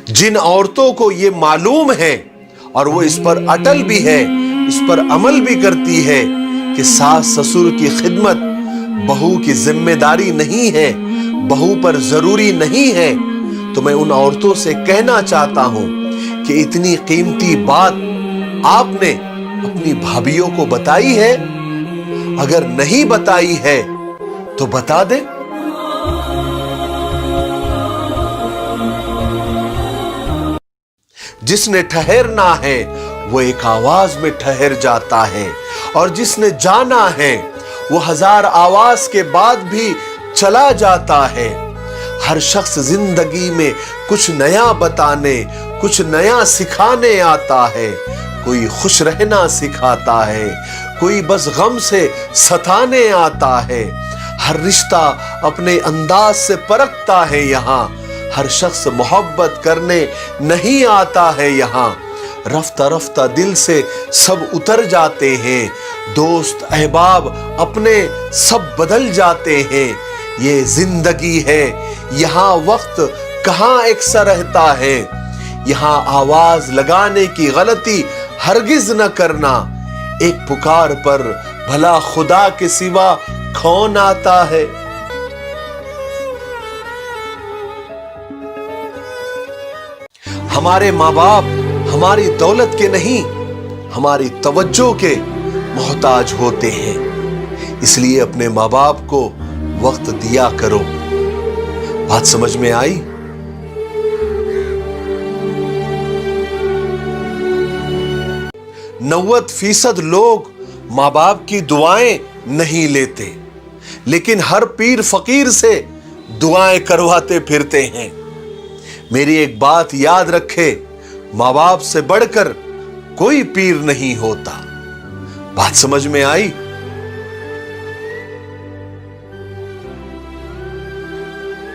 जिन औरतों को ये मालूम है और वो इस पर अटल भी है, इस पर अमल भी करती है कि सास ससुर की खिदमत बहू की जिम्मेदारी नहीं है, बहू पर जरूरी नहीं है, तो मैं उन औरतों से कहना चाहता हूं कि इतनी कीमती बात आपने अपनी भाभियों को बताई है? अगर नहीं बताई है तो बता दे। जिसने ठहरना है वो एक आवाज में ठहर जाता है, और जिसने जाना है वो 1000 आवाज के बाद भी चला जाता है। हर शख्स जिंदगी में कुछ नया बताने, कुछ नया सिखाने आता है। कोई खुश रहना सिखाता है, कोई बस गम से सताने आता है। हर रिश्ता अपने अंदाज से परखता है यहाँ। हर शख्स मोहब्बत करने नहीं आता है यहाँ। रफ्ता रफ्ता दिल से सब उतर जाते हैं, दोस्त अहबाब अपने सब बदल जाते हैं। ये जिंदगी है, यहाँ वक्त कहाँ एक सा रहता है। यहाँ आवाज लगाने की गलती हरगिज न करना। एक पुकार पर भला खुदा के सिवा कौन आता है। हमारे माँ बाप हमारी दौलत के नहीं, हमारी तवज्जो के मोहताज होते हैं। इसलिए अपने माँ बाप को वक्त दिया करो। बात समझ में आई? नव्वद फीसद लोग माँ बाप की दुआएं नहीं लेते, लेकिन हर पीर फकीर से दुआएं करवाते फिरते हैं। मेरी एक बात याद रखे, माँ बाप से बढ़कर कोई पीर नहीं होता। बात समझ में आई?